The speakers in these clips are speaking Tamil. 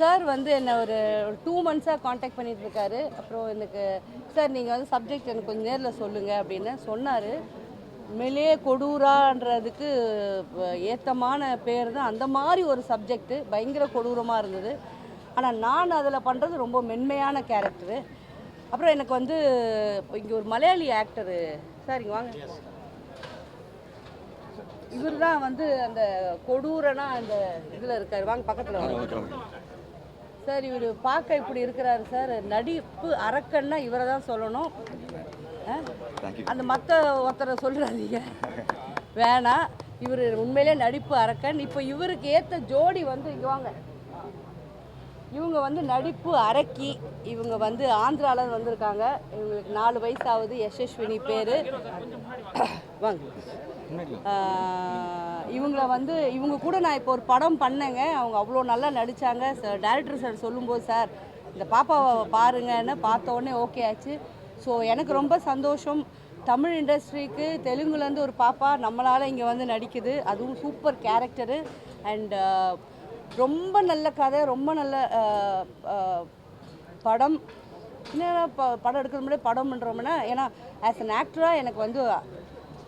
சார் வந்து என்ன ஒரு 2 மந்த்ஸாக காண்டாக்ட் பண்ணிட்டு இருக்காரு. அப்புறம் எனக்கு சார் நீங்கள் வந்து சப்ஜெக்ட் எனக்கு கொஞ்சம் நேரில் சொல்லுங்கள் அப்படின்னு சொன்னார். உண்மையிலேயே கொடூரான்றதுக்கு ஏத்தமான பேர் தான். அந்த மாதிரி ஒரு சப்ஜெக்ட் பயங்கர கொடூரமாக இருந்தது. ஆனால் நான் அதில் பண்ணுறது ரொம்ப மென்மையான கேரக்டரு. அப்புறம் எனக்கு வந்து இங்கே ஒரு மலையாளி ஆக்டரு சார் இங்கே வாங்க, இவர் தான் வந்து அந்த கொடூரனா அந்த இதில் இருக்கார். வாங்க பக்கத்தில் வாங்க சார். இவர் பார்க்க இப்படி இருக்கிறாரு சார். நடிப்பு அரக்கன்னா இவரை தான் சொல்லணும். அந்த மற்ற ஒருத்தரை சொல்கிறாதீங்க வேணாம். இவர் உண்மையிலே நடிப்பு அரக்கன். இப்போ இவருக்கு ஏற்ற ஜோடி வந்து இங்கே வாங்க. இவங்க வந்து நடிப்பு அரக்கி. இவங்க வந்து ஆந்திராவில் வந்திருக்காங்க. இவங்களுக்கு 4 வயசு ஆகுது. யசஸ்வினி பேர். வாங்க. இவங்கள வந்து இவங்க கூட நான் இப்போ ஒரு படம் பண்ணேங்க. அவங்க அவ்வளோ நல்லா நடித்தாங்க. டைரக்டர் சார் சொல்லும்போது சார் இந்த பாப்பாவை பாருங்கன்னு பார்த்த உடனே ஓகே ஆச்சு. ஸோ எனக்கு ரொம்ப சந்தோஷம். தமிழ் இண்டஸ்ட்ரிக்கு தெலுங்குலேருந்து ஒரு பாப்பா நம்மளால் இங்கே வந்து நடிக்குது. அதுவும் சூப்பர் கேரக்டரு அண்ட் ரொம்ப நல்ல கதை, ரொம்ப நல்ல படம். இன்னும் படம் எடுக்கிறது முன்னாடி படம் பண்ணுறோம்னா ஏன்னா ஆஸ் அன் ஆக்டராக எனக்கு வந்து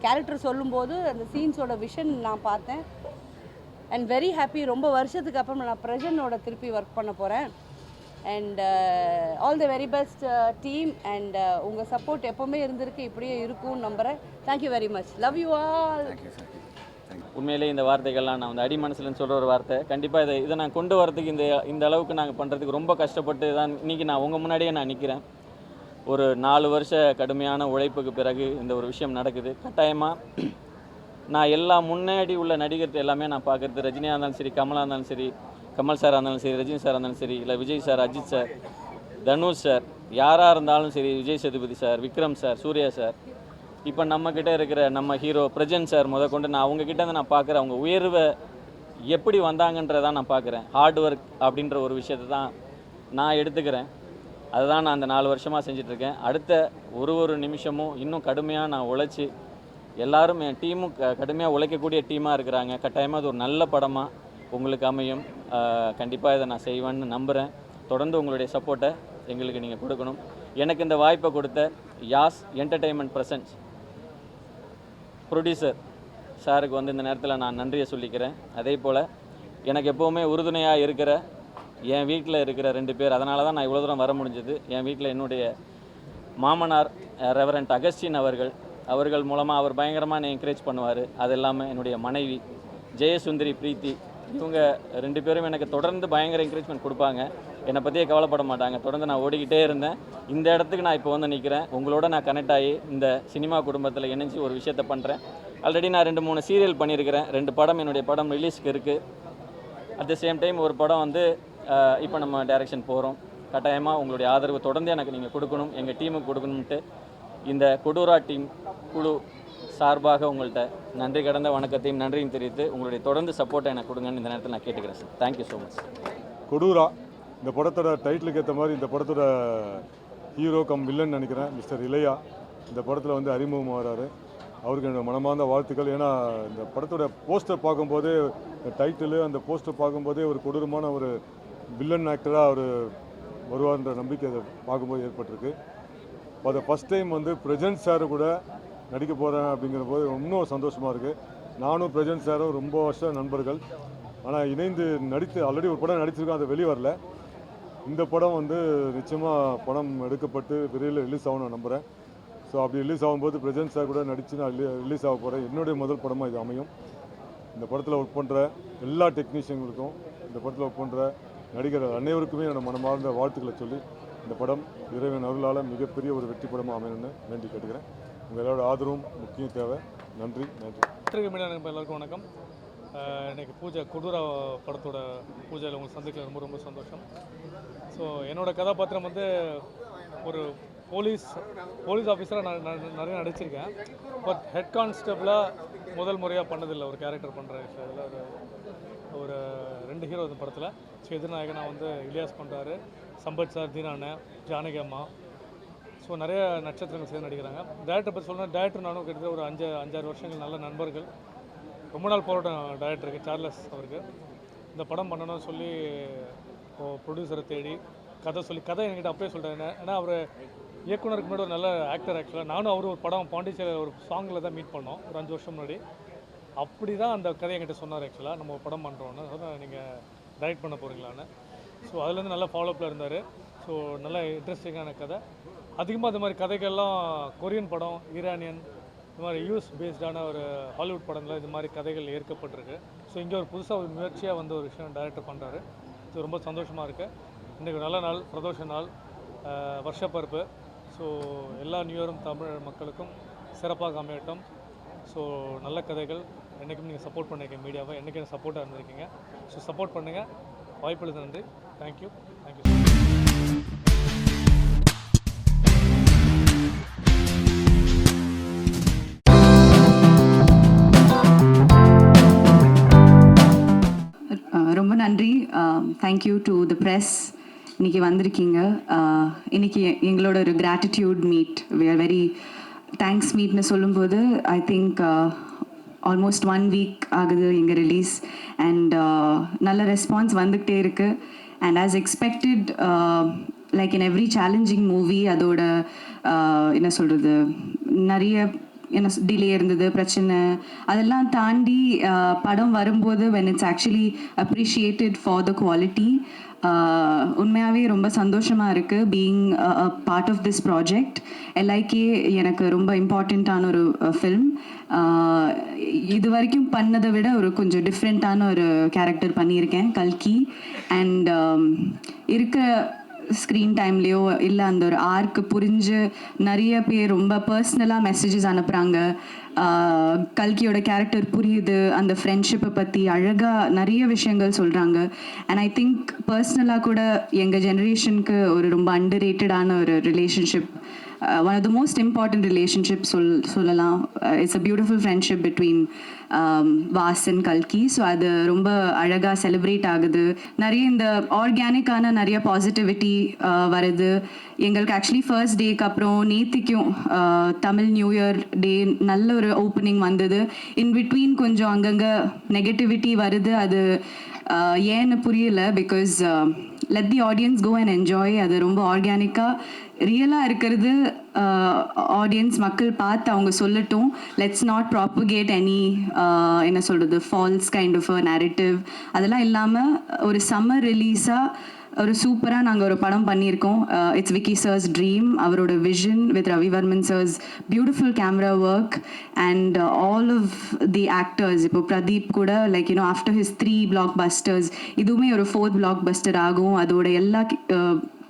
கேரக்டர் சொல்லும்போது அந்த சீன்ஸோட விஷன் நான் பார்த்தேன். And very happy. ரொம்ப வருஷத்துக்கு அப்புறம் நான் பிரஜனோட திருப்பி ஒர்க் பண்ண போகிறேன். And all the very best team. And உங்கள் சப்போர்ட் எப்போவுமே இருந்திருக்கு, இப்படியே இருக்கும்னு நம்புகிறேன். Thank you very much. Love you all. உண்மையிலே இந்த வார்த்தைகள்லாம் நான் வந்து அடி மனசுலன்னு சொல்கிற ஒரு வார்த்தை. கண்டிப்பாக இதை நான் கொண்டு வரதுக்கு இந்த அளவுக்கு நாங்கள் பண்ணுறதுக்கு ரொம்ப கஷ்டப்பட்டு தான் இன்றைக்கி நான் உங்கள் முன்னாடியே நான் நிற்கிறேன். ஒரு 4 வருஷ கடுமையான உழைப்புக்கு பிறகு இந்த ஒரு விஷயம் நடக்குது. கட்டாயமாக நான் எல்லா முன்னாடி உள்ள நடிகர் எல்லாமே நான் பார்க்குறது, ரஜினியாக இருந்தாலும் சரி, கமலாக இருந்தாலும் சரி, கமல் சாராக இருந்தாலும் சரி, ரஜினி சாராக இருந்தாலும் சரி, இல்லை Vijay sir, Ajith sir, Dhanush sir, யாராக இருந்தாலும் சரி, Vijay Sethupathi sir, Vikram sir, Suriya sir, இப்போ நம்மக்கிட்ட இருக்கிற நம்ம ஹீரோ பிரஜன் சார் கொண்டு நான் அவங்கக்கிட்ட வந்து நான் பார்க்குறேன். அவங்க உயர்வை எப்படி வந்தாங்கன்றதான் நான் பார்க்குறேன். ஹார்ட் ஒர்க் அப்படின்ற ஒரு விஷயத்தை தான் நான் எடுத்துக்கிறேன். அதுதான் நான் அந்த 4 வருஷமாக செஞ்சிட்ருக்கேன். அடுத்த ஒரு நிமிஷமும் இன்னும் கடுமையாக நான் உழைச்சி, எல்லோரும் என் டீமும் கடுமையாக உழைக்கக்கூடிய டீமாக இருக்கிறாங்க. கட்டாயமாக அது ஒரு நல்ல படமாக உங்களுக்கு அமையும். கண்டிப்பாக இதை நான் செய்வேன்னு நம்புகிறேன். தொடர்ந்து உங்களுடைய சப்போர்ட்டை எங்களுக்கு நீங்கள் கொடுக்கணும். எனக்கு இந்த வாய்ப்பை கொடுத்த யாஸ் என்டர்டெயின்மெண்ட் ப்ரெசன்ஸ் ப்ரொடியூசர் சாருக்கு வந்து இந்த நேரத்தில் நான் நன்றியை சொல்லிக்கிறேன். அதே போல் எனக்கு எப்போவுமே உறுதுணையாக இருக்கிற என் வீட்டில் இருக்கிற 2 பேர், அதனால தான் நான் இவ்வளோ தூரம் வர முடிஞ்சது. என் வீட்டில் என்னுடைய மாமனார் ரெவரண்ட் அகஸ்டின் அவர்கள் மூலமாக அவர் பயங்கரமாக என்னை என்கரேஜ் பண்ணுவார். அது இல்லாமல் என்னுடைய மனைவி ஜெயசுந்தரி பிரீத்தி, இவங்க 2 பேரும் எனக்கு தொடர்ந்து பயங்கர என்கரேஜ்மெண்ட் கொடுப்பாங்க. என்னை பற்றியே கவலைப்பட மாட்டாங்க. தொடர்ந்து நான் ஓடிக்கிட்டே இருந்தேன். இந்த இடத்துக்கு நான் இப்போ வந்து நிற்கிறேன். உங்களோட நான் கனெக்ட் ஆகி இந்த சினிமா குடும்பத்தில் இணைஞ்சி ஒரு விஷயத்தை பண்ணுறேன். ஆல்ரெடி நான் 2-3 சீரியல் பண்ணியிருக்கிறேன். 2 படம் என்னுடைய படம் ரிலீஸ்க்கு இருக்குது. அட் த சேம் டைம் ஒரு படம் வந்து இப்போ நம்ம டைரக்ஷன் போகிறோம். கட்டாயமாக உங்களுடைய ஆதரவு தொடர்ந்து எனக்கு நீங்கள் கொடுக்கணும், எங்கள் டீமுக்கு கொடுக்கணுன்ட்டு இந்த கொடூரா டீம் குழு சார்பாக உங்கள்கிட்ட நன்றி கடந்த வணக்கத்தையும் நன்றியும் தெரிவித்து உங்களுடைய தொடர்ந்து சப்போர்ட்டை எனக்கு கொடுங்கன்னு இந்த நேரத்தில் நான் கேட்டுக்கிறேன் sir. Thank you so much. Kodura இந்த படத்தோட டைட்டிலுக்கு ஏற்ற மாதிரி இந்த படத்தோட ஹீரோ கம் வில்லன் நினைக்கிறேன் மிஸ்டர் இளையா இந்த படத்தில் வந்து அறிமுகம் வராரு. அவருக்கு என்னோட மனமார்ந்த வாழ்த்துக்கள். ஏன்னா இந்த படத்தோட போஸ்டர் பார்க்கும்போதே, இந்த டைட்டிலு அந்த போஸ்டர் பார்க்கும்போதே ஒரு கொடூரமான ஒரு வில்லன் ஆக்டராக அவர் வருவார்ன்ற நம்பிக்கை அதை பார்க்கும்போது ஏற்பட்டிருக்கு. அதை ஃபஸ்ட் டைம் வந்து பிரஜன் சார் கூட நடிக்க போகிறேன் அப்படிங்கிற போது இன்னும் சந்தோஷமாக இருக்குது. நானும் பிரஜன் சாரும் ரொம்ப வருஷம் நண்பர்கள். ஆனால் இணைந்து நடித்து ஆல்ரெடி ஒரு படம் நடிச்சிருக்கோம், அது வெளியே வரல. இந்த படம் வந்து நிச்சயமாக படம் எடுக்கப்பட்டு விரைவில் ரிலீஸ் ஆகும் நான் நம்புகிறேன். ஸோ அப்படி ரிலீஸ் ஆகும்போது பிரஜன் சார் கூட நடித்து நான் ரிலீஸ் ஆக போகிறேன். என்னுடைய முதல் படமாக இது அமையும். இந்த படத்தில் ஒர்க் பண்ணுற எல்லா டெக்னீஷியன்களுக்கும், இந்த படத்தில் ஒர்க் பண்ணுற நடிகர் அனைவருக்குமே என்னோட மனமார்ந்த வாழ்த்துக்களை சொல்லி இந்த படம் இறைவன் அருளால் மிகப்பெரிய ஒரு வெற்றி படமாக அமையணும்னு வேண்டி கேட்டுக்கிறேன். உங்கள் எல்லாரோட ஆதரவும் முக்கியம் தேவை. நன்றி. எல்லாருக்கும் வணக்கம். இன்றைக்கி கொடூரா படத்தோட பூஜையில் உங்களுக்கு சந்திக்கல ரொம்ப ரொம்ப சந்தோஷம். ஸோ என்னோடய கதாபாத்திரம் வந்து ஒரு போலீஸ் ஆஃபீஸராக நான் நிறைய நடிச்சிருக்கேன். பட் ஹெட் கான்ஸ்டபிளாக முதல் முறையாக பண்ணதில்லை. ஒரு கேரக்டர் பண்ணுறேன். இதில் ஒரு 2 ஹீரோ இந்த படத்தில். ஸோ எதிர்நாயகனாக வந்து இலியாஸ் பண்ணுறாரு, சம்பத் சார், தீனா அண்ணன், ஜானகி அம்மா. ஸோ நிறைய நட்சத்திரங்கள் சேர்ந்து நடிக்கிறாங்க. டேரக்டர் பற்றி சொல்லணும், டேரக்டர் நானும் கிட்டத்தட்ட ஒரு 5-6 வருஷங்கள் நல்ல நண்பர்கள். ரொம்ப நாள் போராட்டம் டேரக்டருக்கு, சார்லஸ் அவருக்கு இந்த படம் பண்ணணும்னு சொல்லி ப்ரொடியூசரை தேடி கதை சொல்லி கதை என்கிட்ட அப்பயே சொல்லிட்டாங்க. ஏன்னா அவர் இயக்குனருக்கு முன்னாடி ஒரு நல்ல ஆக்டர். ஆக்சுவலாக நானும் அவர் ஒரு படம் பாண்டிச்சேரி ஒரு சாங்கில் தான் மீட் பண்ணோம் ஒரு 5 வருஷம் முன்னாடி. அப்படி தான் அந்த கதையை என்கிட்ட சொன்னார். ஆக்சுவலாக நம்ம ஒரு படம் பண்ணுறோன்னு அதான் நீங்கள் டைரக்ட் பண்ண போகிறீங்களான்னு. ஸோ அதுலேருந்து நல்லா ஃபாலோஅப்பில் இருந்தார். ஸோ நல்ல இன்ட்ரெஸ்டிங்கான கதை. அதிகமாக இந்த மாதிரி கதைகள்லாம் கொரியன் படம், ஈரானியன், இந்த மாதிரி யூஎஸ் பேஸ்டான ஒரு ஹாலிவுட் படங்களில் இது மாதிரி கதைகள் ஏற்கப்பட்டிருக்கு. ஸோ இங்கே ஒரு புதுசாக ஒரு முயற்சியாக வந்து ஒரு விஷயம் டைரக்டர் பண்ணுறாரு. ஸோ ரொம்ப சந்தோஷமாக இருக்குது. இன்றைக்கி நல்ல நாள், பிரதோஷ நாள், வருஷப்பருப்பு. ஸோ எல்லா நியூ இயரும் தமிழ் மக்களுக்கும் சிறப்பாக அமையட்டும். ஸோ நல்ல கதைகள் என்றைக்கும் நீங்கள் சப்போர்ட் பண்ணியிருக்கீங்க, மீடியாவை என்றைக்கும் சப்போர்ட்டாக இருந்திருக்கீங்க. ஸோ சப்போர்ட் பண்ணுங்கள். வாய்ப்புள்ளது நன்றி. தேங்க்யூ. ரொம்ப நன்றி. Thank you to the press. இன்றைக்கி வந்திருக்கீங்க. இன்றைக்கி எங்களோட ஒரு gratitude meet, we are very thanks மீட்னு சொல்லும்போது ஐ திங்க் ஆல்மோஸ்ட் 1 வீக் ஆகுது எங்கள் ரிலீஸ். அண்ட் நல்ல ரெஸ்பான்ஸ் வந்துக்கிட்டே இருக்குது. And as expected, like in every challenging movie அதோட என்ன சொல்கிறது, நிறைய என்ன டிலே இருந்தது, பிரச்சனை, அதெல்லாம் தாண்டி படம் வரும்போது when it's actually appreciated for the quality, உண்மையாகவே ரொம்ப சந்தோஷமாக இருக்குது being part of this project. Like எனக்கு ரொம்ப இம்பார்ட்டண்ட்டான ஒரு ஃபில்ம். இது வரைக்கும் பண்ணதை விட ஒரு கொஞ்சம் டிஃப்ரெண்ட்டான ஒரு கேரக்டர் பண்ணியிருக்கேன், கல்கி. அண்ட் இருக்கிற ஸ்க்ரீன் டைம்லேயோ இல்லை அந்த ஒரு ஆர்க்கு புரிஞ்சு நிறைய பேர் ரொம்ப பர்சனலாக மெசேஜஸ் அனுப்புகிறாங்க. கல்கியோட கேரக்டர் புரியுது, அந்த ஃப்ரெண்ட்ஷிப்பை பற்றி அழகாக நிறைய விஷயங்கள் சொல்கிறாங்க. அண்ட் ஐ திங்க் பர்சனலாக கூட எங்கள் ஜெனரேஷனுக்கு ஒரு ரொம்ப அண்டர்ரேட்டடான ஒரு relationship, one of the most important relationships சொல்லலாம். It's a beautiful friendship between was and கல்கி. ஸோ அது ரொம்ப அழகாக செலிப்ரேட் ஆகுது. நிறைய இந்த ஆர்கானிக்கான நிறைய பாசிட்டிவிட்டி வருது எங்களுக்கு. ஆக்சுவலி ஃபர்ஸ்ட் டேக்கு அப்புறம் நேத்திக்கும் தமிழ் நியூ இயர் டே நல்ல ஒரு ஓப்பனிங் வந்தது. இன் பிட்வீன் கொஞ்சம் அங்கங்கே நெகட்டிவிட்டி வருது. அது ஏன்னு புரியல. Because let the audience go and enjoy. அது ரொம்ப ஆர்கானிக்காக ரியலாக இருக்கிறது. ஆடியன்ஸ் மக்கள் பார்த்து அவங்க சொல்லட்டும். லெட்ஸ் நாட் ப்ராப்பகேட் எனி என்ன சொல்கிறது false kind of a narrative. அதெல்லாம் இல்லாமல் ஒரு சம்மர் ரிலீஸாக ஒரு சூப்பராக நாங்கள் ஒரு படம் பண்ணியிருக்கோம். It's Vicky sir's dream. அவரோட vision with Ravi Varman sir's beautiful camera work and all of the actors. இப்போ பிரதீப் கூட like you know after his 3 blockbusters இதுவுமே ஒரு 4th blockbuster ஆகும். அதோட எல்லா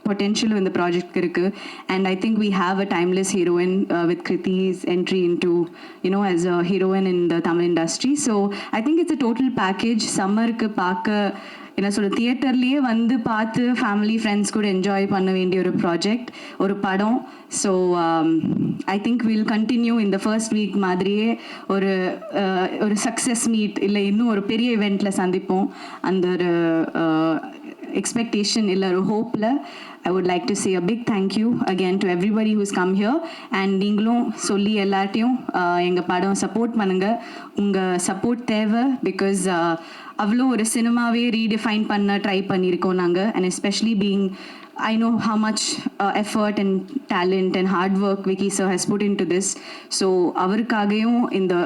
potential in the project இருக்குது. And I think we have a timeless heroine with Kriti's entry into, you know, as a heroine in the Tamil industry. So I think it's a total package. சம்மருக்கு பார்க்க என்ன சொல்ல தியேட்டர்லேயே வந்து பார்த்து ஃபேமிலி ஃப்ரெண்ட்ஸ் கூட என்ஜாய் பண்ண வேண்டிய ஒரு ப்ராஜெக்ட், ஒரு படம். So I think will continue இந்த ஃபர்ஸ்ட் வீக் மாதிரியே ஒரு சக்ஸஸ் மீட் இல்லை இன்னும் ஒரு பெரிய இவெண்ட்டில் சந்திப்போம். அந்த ஒரு expectation illa or hope la I would like to say a big thank you again to everybody who's come here. And நீங்களும் சொல்லி எல்லாத்தையும் எங்கள் படம் சப்போர்ட் பண்ணுங்கள். உங்கள் சப்போர்ட் தேவை. பிகாஸ் அவ்வளோ ஒரு சினிமாவே ரீடிஃபைன் பண்ண ட்ரை பண்ணியிருக்கோம் நாங்கள். And especially being I know how much effort and talent and hard work Vicky sir has put into this. So avarukagayum in the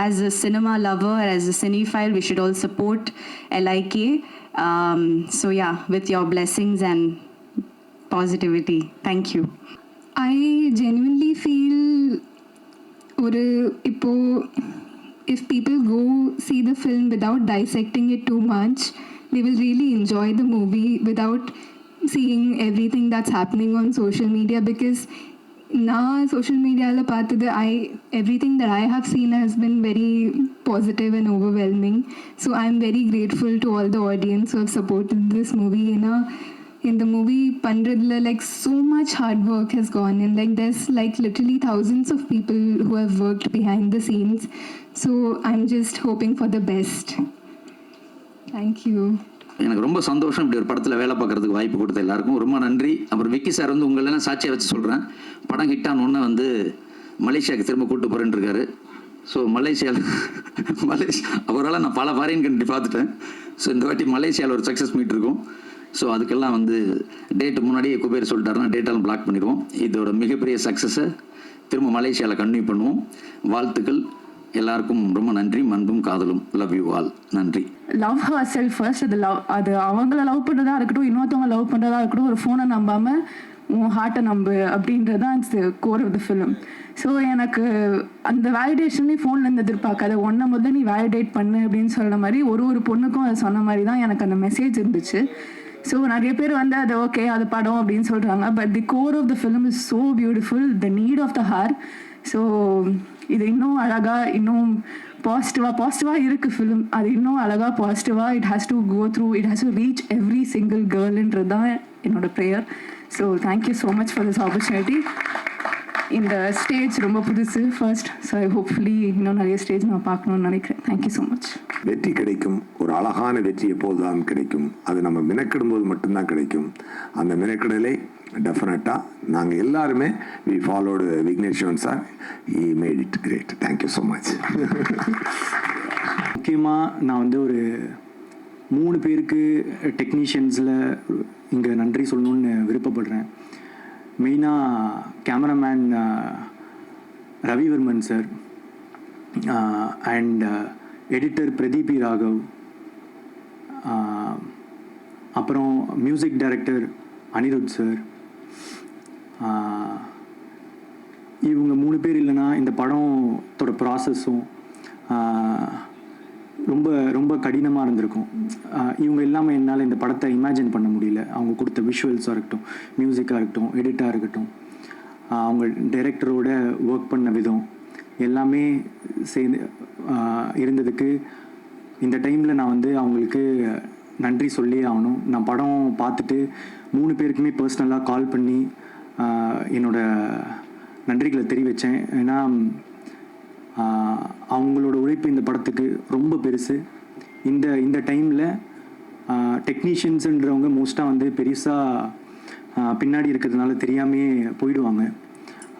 as a cinema lover, as a cinephile, we should all support LIK. So yeah, with your blessings and positivity. Thank you. I genuinely feel if people go see the film without dissecting it too much, they will really enjoy the movie without seeing everything that's happening on social media. Because now social media la paathudu everything that I have seen has been very positive and overwhelming. So I'm very grateful to all the audience who have supported this movie. In the movie pandradla like so much hard work has gone in. Like there's like literally thousands of people who have worked behind the scenes. So I'm just hoping for the best. Thank you. எனக்கு ரொம்ப சந்தோஷம் இப்படி ஒரு படத்தில் வேலை பார்க்குறதுக்கு வாய்ப்பு கொடுத்த எல்லாருக்கும் ரொம்ப நன்றி. அப்புறம் விக்கி சார் வந்து உங்களெல்லாம் சாட்சியை வச்சு சொல்கிறேன், படம் ஹிட்டானோன்னு வந்து மலேசியாவுக்கு திரும்ப கூப்பிட்டு போகிறேன்னு இருக்காரு. ஸோ அவரால் நான் பல ஃபாரின் கண்ட்ரி பார்த்துட்டேன். ஸோ இந்த வாட்டி மலேசியாவில் ஒரு சக்ஸஸ் மீட் இருக்கும். ஸோ அதுக்கெல்லாம் வந்து டேட்டு முன்னாடியே குபேர் சொல்லிட்டாருன்னா டேட்டெல்லாம் பிளாக் பண்ணிடுவோம். இதோட மிகப்பெரிய சக்ஸஸை திரும்ப மலேசியாவில் கன்டினியூ பண்ணுவோம். வாழ்த்துக்கள் எல்லாருக்கும். ரொம்ப நன்றி. அன்பும் காதலும். Love you all. நன்றி. Love herself first. அது அவங்கள லவ் பண்ணுறதா இருக்கட்டும், இன்னொருத்தவங்க லவ் பண்ணுறதா இருக்கட்டும், ஒரு ஃபோனை நம்பாமல் உன் ஹார்ட்டை நம்பு அப்படின்றது தான் it's core of the film. So எனக்கு அந்த வேலிடேஷன்லேயும் ஃபோன்லேருந்து எதிர்பார்க்காத ஒன்றை முதல்ல நீ வேலிடேட் பண்ணு அப்படின்னு சொல்கிற மாதிரி ஒரு பொண்ணுக்கும் அதை சொன்ன மாதிரி தான் எனக்கு அந்த மெசேஜ் இருந்துச்சு. ஸோ நிறைய பேர் வந்து அது ஓகே அது படம் அப்படின்னு சொல்கிறாங்க. But the core of the film is so beautiful, the need of the heart. So இது இன்னும் அழகாக, இன்னும் பாசிட்டிவாக இருக்குது ஃபிலிம். அது இன்னும் அழகாக பாசிட்டிவாக it has to go through, it has to reach every single கேர்ள்ன்றது தான் என்னோட prayer. So thank you so much for this opportunity. இந்த ஸ்டேஜ் ரொம்ப புதுசு ஃபர்ஸ்ட். ஸோ ஹோப்ஃபுல்லி இன்னும் நிறைய ஸ்டேஜ் நான் பார்க்கணுன்னு நினைக்கிறேன். Thank you so much. வெற்றி கிடைக்கும், ஒரு அழகான வெற்றி எப்போதுதான் கிடைக்கும். அது நம்ம மெனக்கிடும்போது மட்டும்தான் கிடைக்கும். அந்த மெனக்கிடலை டெஃபினட்டாக நாங்கள் எல்லாருமே we followed Vignesh Shivan sir. He made it great. Thank you so much. முக்கியமாக நான் வந்து ஒரு 3 பேருக்கு டெக்னீஷியன்ஸில் இங்கே நன்றி சொல்லணுன்னு விருப்பப்படுறேன். மெயினாக cameraman Ravivarman sir and editor Pradeep Raghav, அப்புறம் மியூசிக் டைரக்டர் அனிருத் சார். இவங்க 3 பேர் இல்லைன்னா இந்த படத்தோட ப்ராசஸும் ரொம்ப ரொம்ப கடினமாக இருந்திருக்கும். இவங்க இல்லாமல் என்னால் இந்த படத்தை இமேஜின் பண்ண முடியல. அவங்க கொடுத்த விஷுவல்ஸாக இருக்கட்டும், மியூசிக்காக இருக்கட்டும், எடிட்டாக இருக்கட்டும், அவங்க டைரக்டரோட ஒர்க் பண்ண விதம் எல்லாமே சேர்ந்து இருந்ததுக்கு இந்த டைமில் நான் வந்து அவங்களுக்கு நன்றி சொல்லி ஆகணும். நான் படம் பார்த்துட்டு 3 பேருக்குமே பர்சனலாக கால் பண்ணி என்னோட நன்றிகளை தெரிவித்தேன். ஏன்னா அவங்களோட உழைப்பு இந்த படத்துக்கு ரொம்ப பெருசு. இந்த டைமில் டெக்னீஷியன்ஸுன்றவங்க மோஸ்ட்டாக வந்து பெருசாக பின்னாடி இருக்கிறதுனால தெரியாமே போயிடுவாங்க.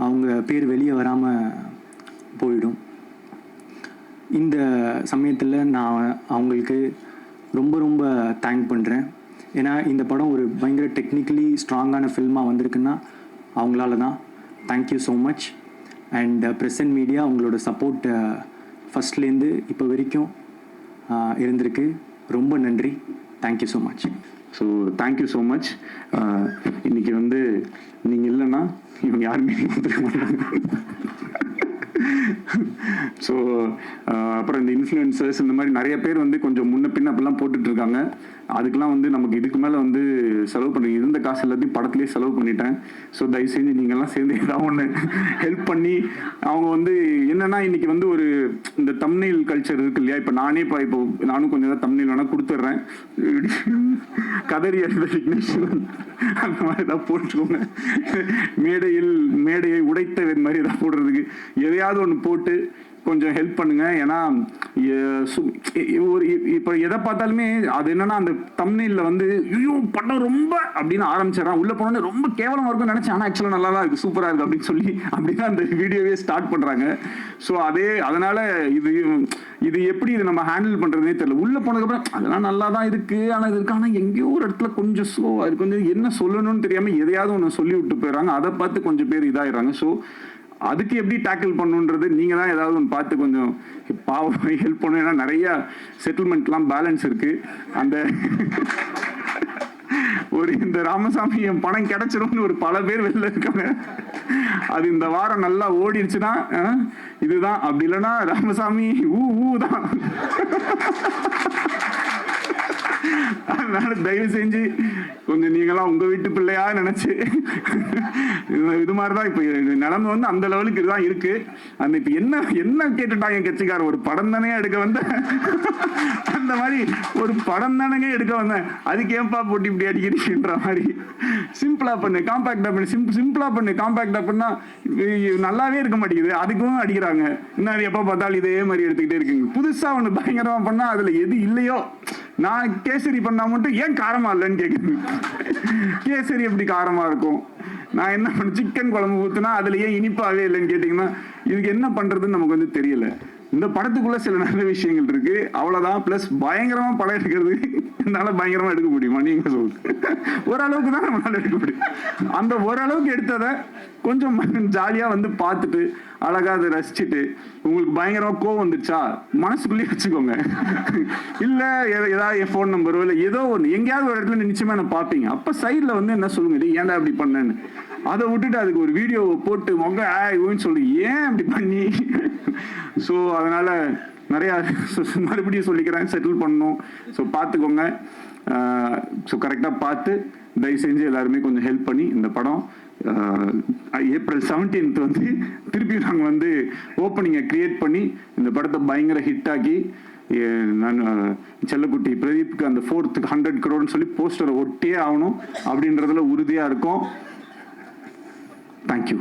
அவங்க பேர் வெளியே வராமல் போயிடும். இந்த சமயத்தில் நான் அவங்களுக்கு ரொம்ப ரொம்ப தேங்க் பண்ணுறேன். ஏன்னா இந்த படம் ஒரு பயங்கர டெக்னிக்கலி ஸ்ட்ராங்கான ஃபில்மாக வந்திருக்குன்னா அவங்களால தான். Thank you so much. And present media உங்களோட சப்போர்ட் ஃபஸ்ட்லேருந்து இப்போ வரைக்கும் இருந்திருக்கு. ரொம்ப நன்றி. Thank you so much. So thank you so much. இன்றைக்கி வந்து நீங்கள் இல்லைன்னா இவங்க யாருமே வந்துருக்க மாட்டாங்க. ஸோ அப்புறம் இந்த இன்ஃப்ளூயன்சர்ஸ் இந்த மாதிரி நிறைய பேர் வந்து கொஞ்சம் முன்ன பின்ன அப்படிலாம் போட்டுட்ருக்காங்க. அதுக்கெலாம் வந்து நமக்கு இதுக்கு மேலே வந்து செலவு பண்ணி இருந்த காசு எல்லாத்தையும் படத்துலேயே செலவு பண்ணிட்டேன். ஸோ தயவு செஞ்சு நீங்கள்லாம் சேர்ந்து ஏதாவது ஒன்று ஹெல்ப் பண்ணி அவங்க வந்து என்னென்னா இன்றைக்கி வந்து ஒரு இந்த தம்ப்நெயில் கல்ச்சர் இருக்கு இல்லையா. இப்போ நானும் கொஞ்சம் தான் தம்ப்நெயில் வேணால் கொடுத்துட்றேன். கதறி எழுத விக்னேஷன் அந்த மாதிரி ஏதாவது போட்டுக்கோங்க. மேடையை உடைத்த மாதிரி ஏதாவது போடுறதுக்கு எதையாவது ஒன்று போட்டு கொஞ்சம் ஹெல்ப் பண்ணுங்க. ஏன்னா ஒரு இப்போ எதை பார்த்தாலுமே அது என்னன்னா அந்த தம்ப்நெயில்ல வந்து ஐயோ படம் ரொம்ப அப்படின்னு ஆரம்பிச்சிடறான். உள்ள போனோன்னு ரொம்ப கேவலமாக இருக்கும்னு நினைச்சேன். ஆனால் ஆக்சுவலாக நல்லா தான் இருக்குது, சூப்பராக இருக்குது அப்படின்னு சொல்லி அப்படிதான் அந்த வீடியோவே ஸ்டார்ட் பண்ணுறாங்க. ஸோ அதனால இது எப்படி இது நம்ம ஹேண்டில் பண்ணுறதுனே தெரியல. உள்ளே போனதுக்கப்புறம் அதெல்லாம் நல்லா தான் இருக்குது, ஆனால் இது இருக்கு, ஆனால் எங்கேயோ ஒரு இடத்துல கொஞ்சம் ஸ்லோவாக இருக்குது, கொஞ்சம் என்ன சொல்லணும்னு தெரியாமல் எதையாவது ஒன்று சொல்லி விட்டு போயிடறாங்க. அதை பார்த்து கொஞ்சம் பேர் இதாகிடுறாங்க. ஸோ அதுக்கு எப்படி டேக்கிள் பண்ணுன்றது நீங்கள் தான் ஏதாவது ஒன்று பார்த்து கொஞ்சம் பாவம் ஹெல்ப் பண்ணணும். ஏன்னா நிறையா செட்டில்மெண்ட்லாம் பேலன்ஸ் இருக்குது. அந்த ஒரு இந்த ராமசாமி என் பணம் கிடைச்சிரும்னு ஒரு பல பேர் வெளில இருக்காங்க. அது இந்த வாரம் நல்லா ஓடிடுச்சுன்னா இதுதான், அப்படி இல்லைன்னா ராமசாமி ஊ தான். அதனால தயவு செஞ்சு கொஞ்சம் நீங்களாம் உங்க வீட்டு பிள்ளையா நினைச்சு இது மாதிரிதான் இப்ப நிலைமை வந்து அந்த லெவலுக்கு இதுதான் இருக்கு. அந்த இப்ப என்ன கேட்டுட்டாங்க கட்சிக்கார, ஒரு படம் தானே எடுக்க வந்த அந்த மாதிரி ஒரு படம் தானே எடுக்க வந்தேன், அதுக்கு ஏன்பா போட்டு இப்படி அடிக்கிறீங்கன்ற மாதிரி சிம்பிளா பண்ணு, காம்பாக்டா பண்ணு, சிம்பிளா பண்ணு, காம்பாக்டா பண்ணா நல்லாவே இருக்க மாட்டேங்குது. அதுக்கும் அடிக்கிறாங்க. இன்னும் எப்ப பார்த்தாலும் இதே மாதிரி எடுத்துக்கிட்டே இருக்குங்க. புதுசா ஒண்ணு பயங்கரமா பண்ணா அதுல எது இல்லையோ, நான் கேசரி பண்ணா மட்டும் ஏன் காரமா இல்லைன்னு கேட்குது. கேசரி எப்படி காரமா இருக்கும்? நான் என்ன பண்ண சிக்கன் குழம்பு ஊத்துனா அதுல ஏன் இனிப்பாவே இல்லைன்னு கேட்டீங்கன்னா இதுக்கு என்ன பண்றதுன்னு நமக்கு வந்து தெரியல. இந்த படத்துக்குள்ள சில நல்ல விஷயங்கள் இருக்கு, அவ்வளவுதான். பிளஸ் பயங்கரமா படம் எடுக்கிறது என்னால பயங்கரமா எடுக்க முடியுமா நீங்க சொல்லுங்க. ஓரளவுக்கு தான் நம்மளால எடுக்க முடியும். அந்த ஓரளவுக்கு எடுத்ததை கொஞ்சம் ஜாலியா வந்து பார்த்துட்டு அழகா அதை ரசிச்சுட்டு, உங்களுக்கு பயங்கரமா கோவம் வந்துச்சா மனசுக்குள்ளேயே வச்சுக்கோங்க. இல்ல ஏதாவது என் ஃபோன் நம்பரோ இல்லை ஏதோ ஒன்று எங்கேயாவது ஒரு இடத்துல நிச்சயமா என்ன பார்ப்பீங்க. அப்ப சைட்ல வந்து என்ன சொல்லுங்க, ஏன்டா அப்படி பண்ணேன்னு. அதை விட்டுட்டு அதுக்கு ஒரு வீடியோ போட்டு மொங்கன்னு சொல்லி ஏன் அப்படி பண்ணி. ஸோ அதனால நிறையா மறுபடியும் சொல்லிக்கிறேன், செட்டில் பண்ணணும். ஸோ பார்த்துக்கோங்க. ஸோ கரெக்டாக பார்த்து தயவு செஞ்சு எல்லாருமே கொஞ்சம் ஹெல்ப் பண்ணி இந்த படம் ஏப்ரல் 17th வந்து திருப்பி நாங்கள் வந்து ஓப்பனிங்கை கிரியேட் பண்ணி இந்த படத்தை பயங்கர ஹிட் ஆக்கி, நான் செல்லக்குட்டி பிரதீப்க்கு அந்த 4th 100 crore சொல்லி போஸ்டரை ஒட்டியே ஆகணும் அப்படின்றதுல உறுதியாக இருக்கும். தேங்க்யூ.